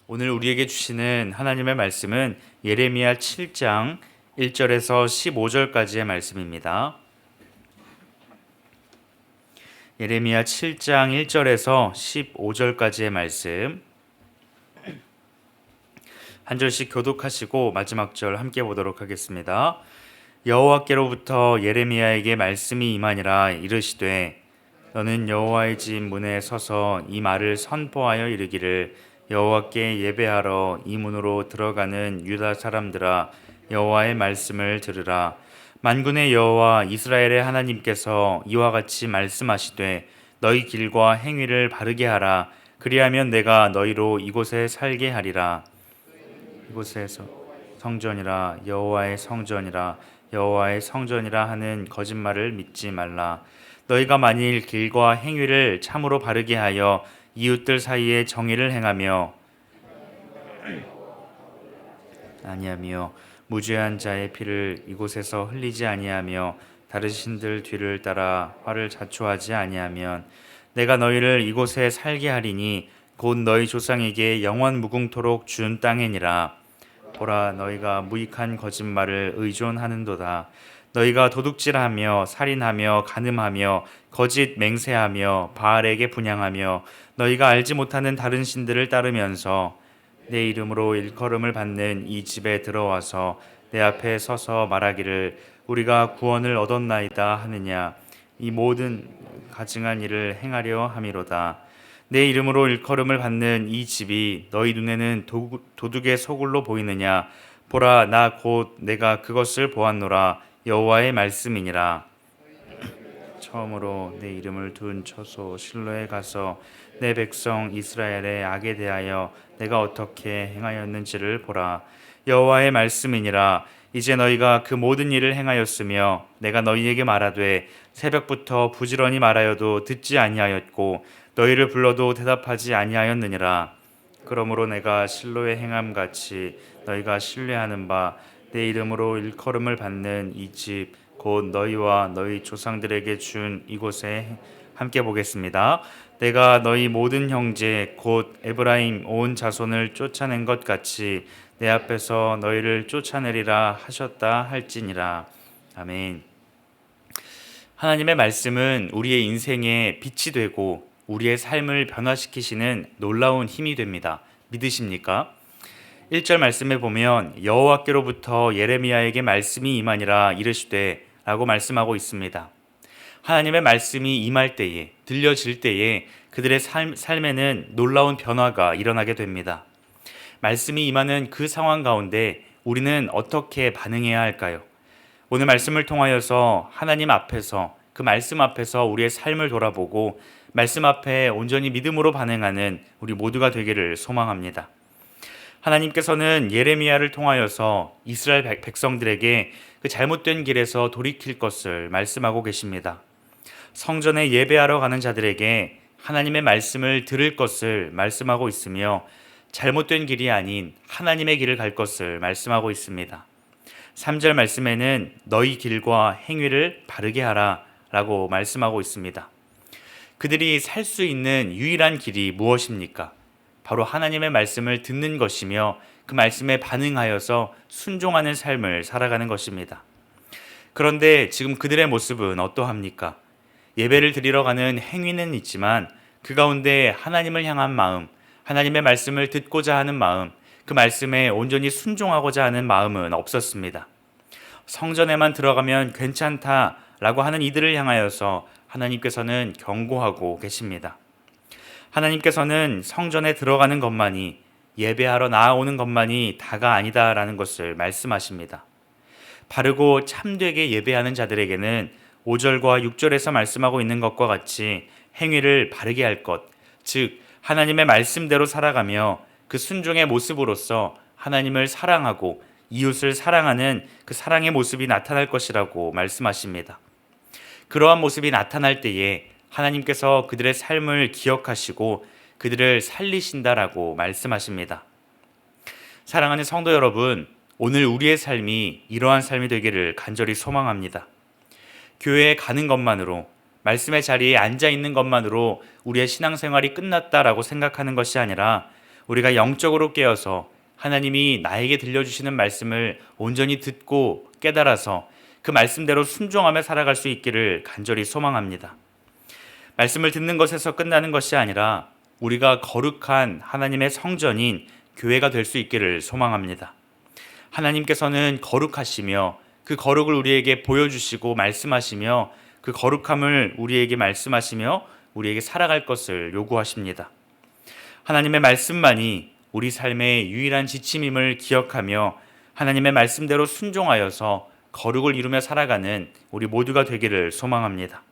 오늘 우리에게 주시는 하나님의 말씀은 예레미야 7장 1절에서 15절까지의 말씀입니다. 예레미야 7장 1절에서 15절까지의 말씀 한 절씩 교독하시고 마지막 절 함께 보도록 하겠습니다. 여호와께로부터 예레미야에게 말씀이 임하니라. 이르시되 너는 여호와의 집 문에 서서 이 말을 선포하여 이르기를 여호와께 예배하러 이 문으로 들어가는 유다 사람들아, 여호와의 말씀을 들으라. 만군의 여호와 이스라엘의 하나님께서 이와 같이 말씀하시되 너희 길과 행위를 바르게 하라. 그리하면 내가 너희로 이곳에 살게 하리라. 이곳에서 성전이라 여호와의 성전이라 여호와의 성전이라 하는 거짓말을 믿지 말라. 너희가 만일 길과 행위를 참으로 바르게 하여 이웃들 사이에 정의를 행하며 아니하며 무죄한 자의 피를 이곳에서 흘리지 아니하며 다른 신들 뒤를 따라 화를 자초하지 아니하면 내가 너희를 이곳에 살게 하리니 곧 너희 조상에게 영원 무궁토록 준 땅이니라. 보라, 너희가 무익한 거짓말을 의존하는도다. 너희가 도둑질하며 살인하며 간음하며 거짓 맹세하며 바알에게 분향하며 너희가 알지 못하는 다른 신들을 따르면서 내 이름으로 일컬음을 받는 이 집에 들어와서 내 앞에 서서 말하기를 우리가 구원을 얻었나이다 하느냐. 이 모든 가증한 일을 행하려 함이로다. 내 이름으로 일컬음을 받는 이 집이 너희 눈에는 도둑의 소굴로 보이느냐. 보라, 나 곧 내가 그것을 보았노라. 여호와의 말씀이니라. 처음으로 내 이름을 둔 처소 실로에 가서 내 백성 이스라엘의 악에 대하여 내가 어떻게 행하였는지를 보라. 여호와의 말씀이니라. 이제 너희가 그 모든 일을 행하였으며 내가 너희에게 말하되 새벽부터 부지런히 말하여도 듣지 아니하였고 너희를 불러도 대답하지 아니하였느니라. 그러므로 내가 실로의 행함 같이 너희가 신뢰하는 바 내 이름으로 일컬음을 받는 이 집 곧 너희와 너희 조상들에게 준 이곳에 함께 보겠습니다. 내가 너희 모든 형제 곧 에브라임 온 자손을 쫓아낸 것 같이 내 앞에서 너희를 쫓아내리라 하셨다 할지니라. 아멘. 하나님의 말씀은 우리의 인생에 빛이 되고 우리의 삶을 변화시키시는 놀라운 힘이 됩니다. 믿으십니까? 1절 말씀에 보면 여호와께로부터 예레미야에게 말씀이 임하니라. 이르시되 라고 말씀하고 있습니다. 하나님의 말씀이 임할 때에, 들려질 때에 그들의 삶에는 놀라운 변화가 일어나게 됩니다. 말씀이 임하는 그 상황 가운데 우리는 어떻게 반응해야 할까요? 오늘 말씀을 통하여서 하나님 앞에서, 그 말씀 앞에서 우리의 삶을 돌아보고 말씀 앞에 온전히 믿음으로 반응하는 우리 모두가 되기를 소망합니다. 하나님께서는 예레미야를 통하여서 이스라엘 백성들에게 그 잘못된 길에서 돌이킬 것을 말씀하고 계십니다. 성전에 예배하러 가는 자들에게 하나님의 말씀을 들을 것을 말씀하고 있으며 잘못된 길이 아닌 하나님의 길을 갈 것을 말씀하고 있습니다. 3절 말씀에는 너희 길과 행위를 바르게 하라 라고 말씀하고 있습니다. 그들이 살 수 있는 유일한 길이 무엇입니까? 바로 하나님의 말씀을 듣는 것이며 그 말씀에 반응하여서 순종하는 삶을 살아가는 것입니다. 그런데 지금 그들의 모습은 어떠합니까? 예배를 드리러 가는 행위는 있지만 그 가운데 하나님을 향한 마음, 하나님의 말씀을 듣고자 하는 마음, 그 말씀에 온전히 순종하고자 하는 마음은 없었습니다. 성전에만 들어가면 괜찮다라고 하는 이들을 향하여서 하나님께서는 경고하고 계십니다. 하나님께서는 성전에 들어가는 것만이, 예배하러 나아오는 것만이 다가 아니다라는 것을 말씀하십니다. 바르고 참되게 예배하는 자들에게는 5절과 6절에서 말씀하고 있는 것과 같이 행위를 바르게 할 것, 즉 하나님의 말씀대로 살아가며 그 순종의 모습으로서 하나님을 사랑하고 이웃을 사랑하는 그 사랑의 모습이 나타날 것이라고 말씀하십니다. 그러한 모습이 나타날 때에 하나님께서 그들의 삶을 기억하시고 그들을 살리신다라고 말씀하십니다. 사랑하는 성도 여러분, 오늘 우리의 삶이 이러한 삶이 되기를 간절히 소망합니다. 교회에 가는 것만으로, 말씀의 자리에 앉아 있는 것만으로 우리의 신앙생활이 끝났다라고 생각하는 것이 아니라 우리가 영적으로 깨어서 하나님이 나에게 들려주시는 말씀을 온전히 듣고 깨달아서 그 말씀대로 순종하며 살아갈 수 있기를 간절히 소망합니다. 말씀을 듣는 것에서 끝나는 것이 아니라 우리가 거룩한 하나님의 성전인 교회가 될 수 있기를 소망합니다. 하나님께서는 거룩하시며 그 거룩을 우리에게 보여주시고 말씀하시며 그 거룩함을 우리에게 말씀하시며 우리에게 살아갈 것을 요구하십니다. 하나님의 말씀만이 우리 삶의 유일한 지침임을 기억하며 하나님의 말씀대로 순종하여서 거룩을 이루며 살아가는 우리 모두가 되기를 소망합니다.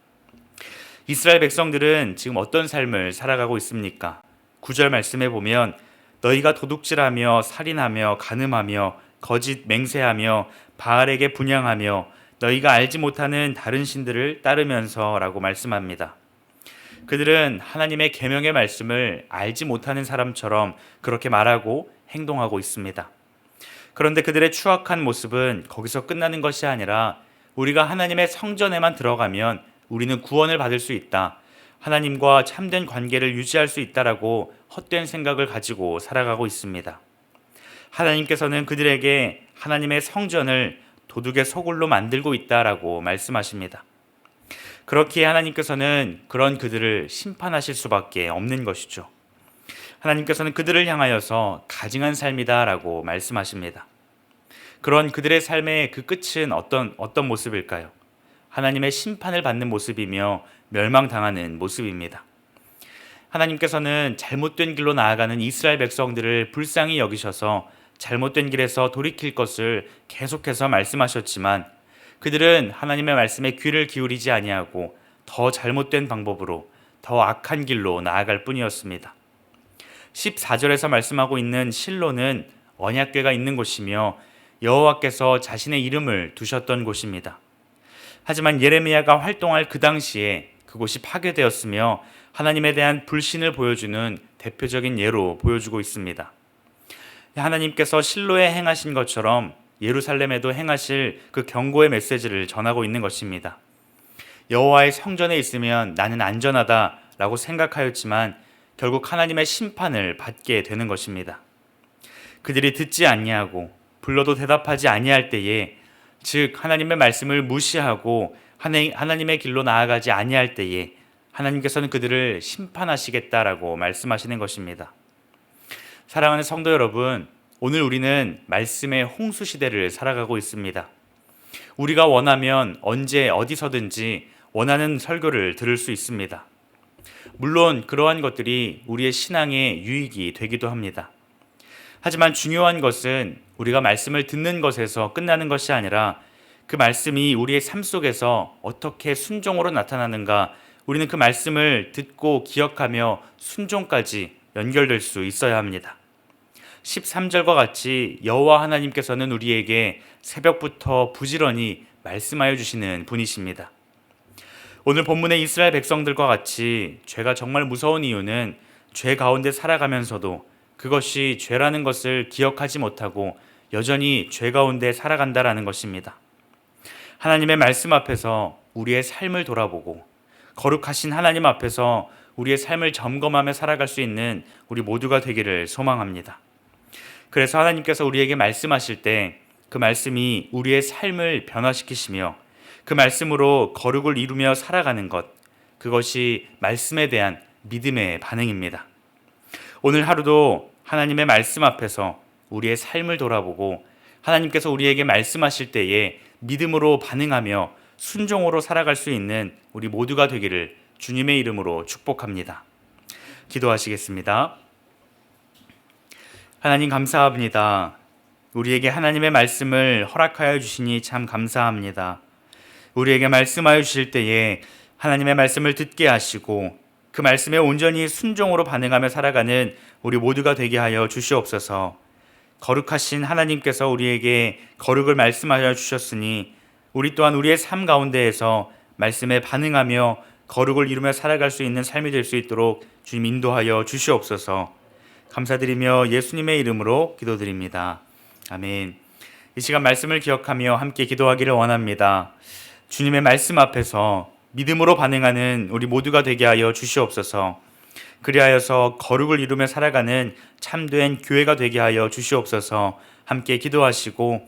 이스라엘 백성들은 지금 어떤 삶을 살아가고 있습니까? 9절 말씀에 보면 너희가 도둑질하며 살인하며 간음하며 거짓 맹세하며 바알에게 분향하며 너희가 알지 못하는 다른 신들을 따르면서 라고 말씀합니다. 그들은 하나님의 계명의 말씀을 알지 못하는 사람처럼 그렇게 말하고 행동하고 있습니다. 그런데 그들의 추악한 모습은 거기서 끝나는 것이 아니라 우리가 하나님의 성전에만 들어가면 우리는 구원을 받을 수 있다. 하나님과 참된 관계를 유지할 수 있다라고 헛된 생각을 가지고 살아가고 있습니다. 하나님께서는 그들에게 하나님의 성전을 도둑의 소굴로 만들고 있다라고 말씀하십니다. 그렇기에 하나님께서는 그런 그들을 심판하실 수밖에 없는 것이죠. 하나님께서는 그들을 향하여서 가증한 삶이다라고 말씀하십니다. 그런 그들의 삶의 그 끝은 어떤 모습일까요? 하나님의 심판을 받는 모습이며 멸망당하는 모습입니다. 하나님께서는 잘못된 길로 나아가는 이스라엘 백성들을 불쌍히 여기셔서 잘못된 길에서 돌이킬 것을 계속해서 말씀하셨지만 그들은 하나님의 말씀에 귀를 기울이지 아니하고 더 잘못된 방법으로 더 악한 길로 나아갈 뿐이었습니다. 14절에서 말씀하고 있는 실로는 언약궤가 있는 곳이며 여호와께서 자신의 이름을 두셨던 곳입니다. 하지만 예레미야가 활동할 그 당시에 그곳이 파괴되었으며 하나님에 대한 불신을 보여주는 대표적인 예로 보여주고 있습니다. 하나님께서 실로에 행하신 것처럼 예루살렘에도 행하실 그 경고의 메시지를 전하고 있는 것입니다. 여호와의 성전에 있으면 나는 안전하다라고 생각하였지만 결국 하나님의 심판을 받게 되는 것입니다. 그들이 듣지 아니하고 불러도 대답하지 아니할 때에, 즉 하나님의 말씀을 무시하고 하나님의 길로 나아가지 아니할 때에 하나님께서는 그들을 심판하시겠다라고 말씀하시는 것입니다. 사랑하는 성도 여러분, 오늘 우리는 말씀의 홍수 시대를 살아가고 있습니다. 우리가 원하면 언제 어디서든지 원하는 설교를 들을 수 있습니다. 물론 그러한 것들이 우리의 신앙의 유익이 되기도 합니다. 하지만 중요한 것은 우리가 말씀을 듣는 것에서 끝나는 것이 아니라 그 말씀이 우리의 삶 속에서 어떻게 순종으로 나타나는가, 우리는 그 말씀을 듣고 기억하며 순종까지 연결될 수 있어야 합니다. 13절과 같이 여호와 하나님께서는 우리에게 새벽부터 부지런히 말씀하여 주시는 분이십니다. 오늘 본문의 이스라엘 백성들과 같이 죄가 정말 무서운 이유는 죄 가운데 살아가면서도 그것이 죄라는 것을 기억하지 못하고 여전히 죄 가운데 살아간다라는 것입니다. 하나님의 말씀 앞에서 우리의 삶을 돌아보고 거룩하신 하나님 앞에서 우리의 삶을 점검하며 살아갈 수 있는 우리 모두가 되기를 소망합니다. 그래서 하나님께서 우리에게 말씀하실 때 그 말씀이 우리의 삶을 변화시키시며 그 말씀으로 거룩을 이루며 살아가는 것, 그것이 말씀에 대한 믿음의 반응입니다. 오늘 하루도 하나님의 말씀 앞에서 우리의 삶을 돌아보고 하나님께서 우리에게 말씀하실 때에 믿음으로 반응하며 순종으로 살아갈 수 있는 우리 모두가 되기를 주님의 이름으로 축복합니다. 기도하시겠습니다. 하나님 감사합니다. 우리에게 하나님의 말씀을 허락하여 주시니 참 감사합니다. 우리에게 말씀하여 주실 때에 하나님의 말씀을 듣게 하시고 그 말씀에 온전히 순종으로 반응하며 살아가는 우리 모두가 되게 하여 주시옵소서. 거룩하신 하나님께서 우리에게 거룩을 말씀하여 주셨으니 우리 또한 우리의 삶 가운데에서 말씀에 반응하며 거룩을 이루며 살아갈 수 있는 삶이 될 수 있도록 주님 인도하여 주시옵소서. 감사드리며 예수님의 이름으로 기도드립니다. 아멘. 이 시간 말씀을 기억하며 함께 기도하기를 원합니다. 주님의 말씀 앞에서 믿음으로 반응하는 우리 모두가 되게 하여 주시옵소서. 그리하여서 거룩을 이루며 살아가는 참된 교회가 되게 하여 주시옵소서. 함께 기도하시고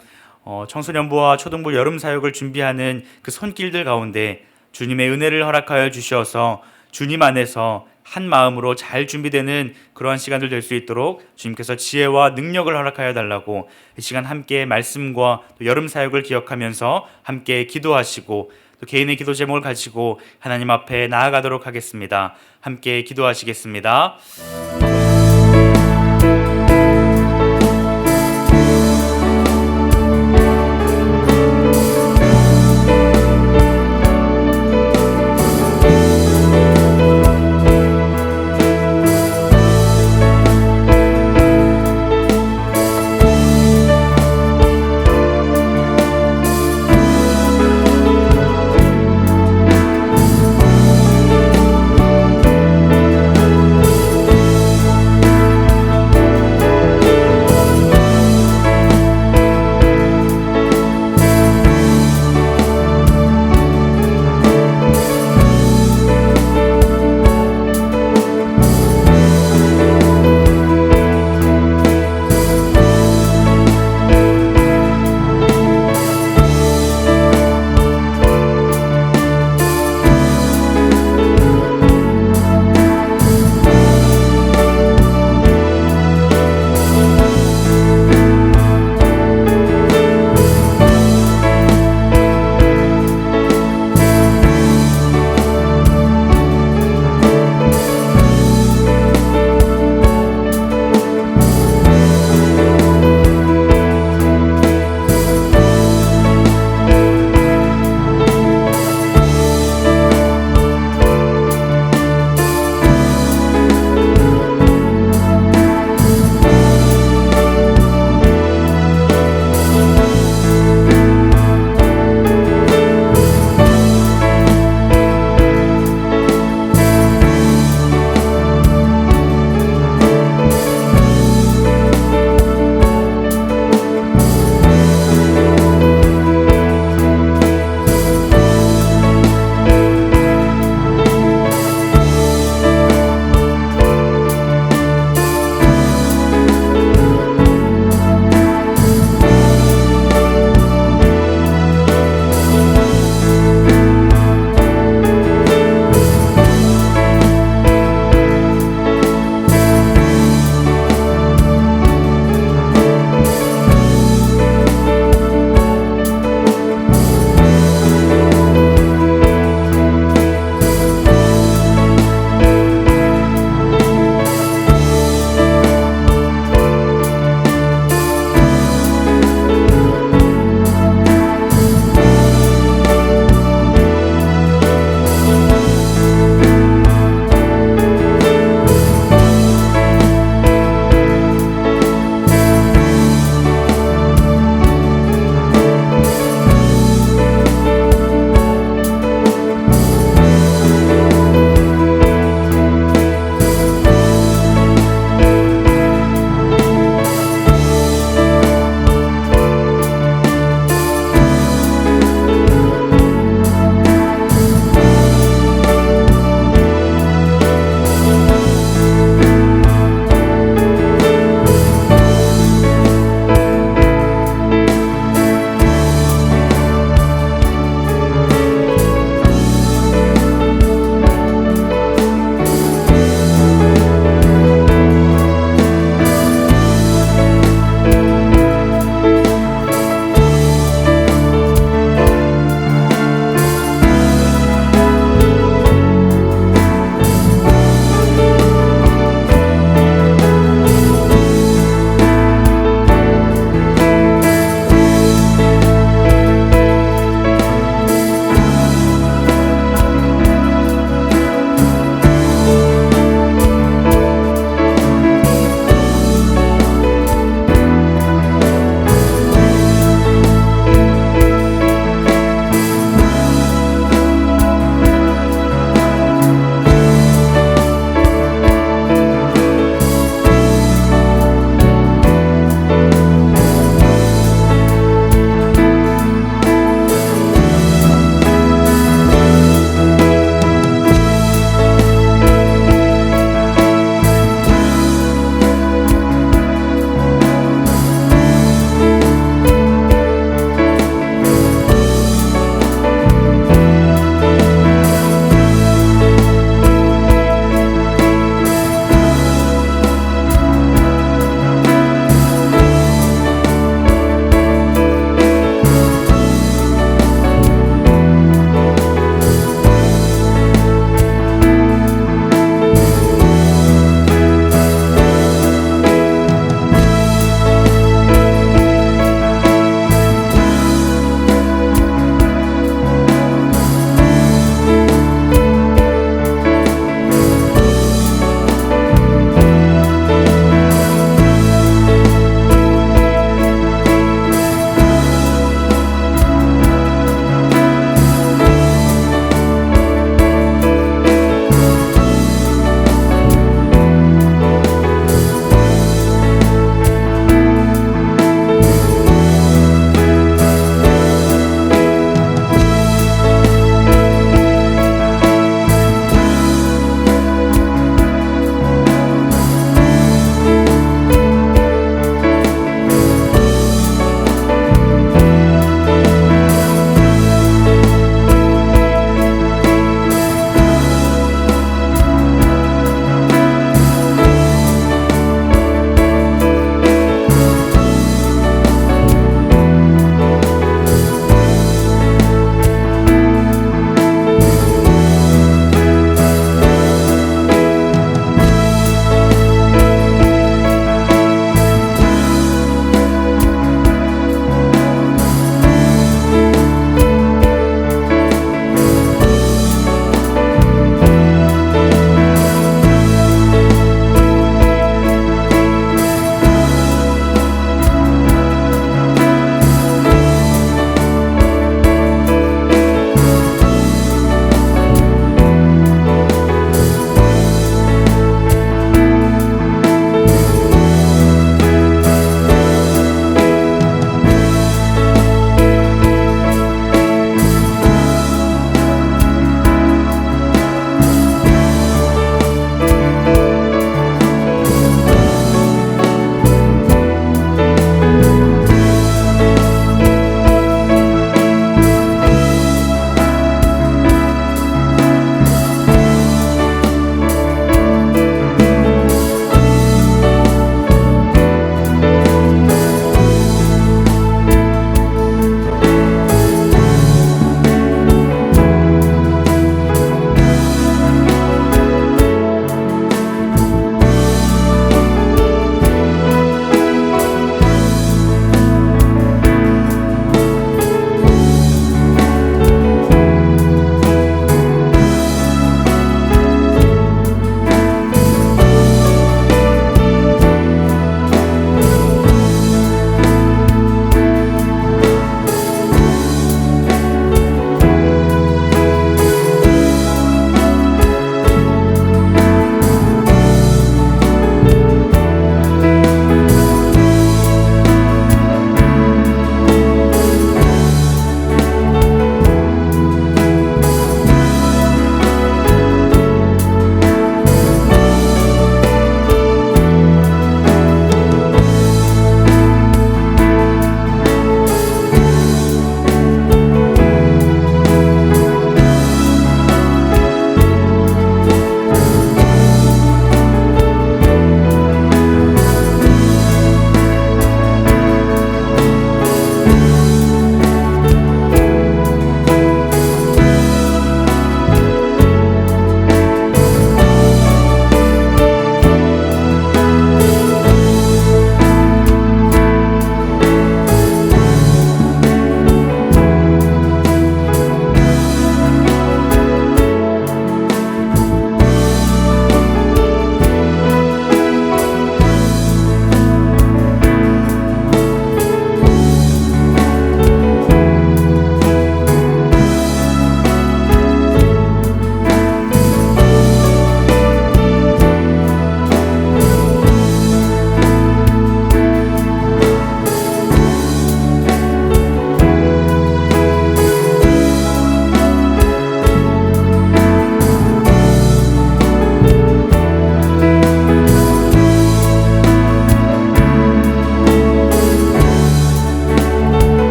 청소년부와 초등부 여름 사역을 준비하는 그 손길들 가운데 주님의 은혜를 허락하여 주셔서 주님 안에서 한 마음으로 잘 준비되는 그러한 시간들 될 수 있도록 주님께서 지혜와 능력을 허락하여 달라고 이 시간 함께 말씀과 또 여름 사역을 기억하면서 함께 기도하시고 또 개인의 기도 제목을 가지고 하나님 앞에 나아가도록 하겠습니다. 함께 기도하시겠습니다.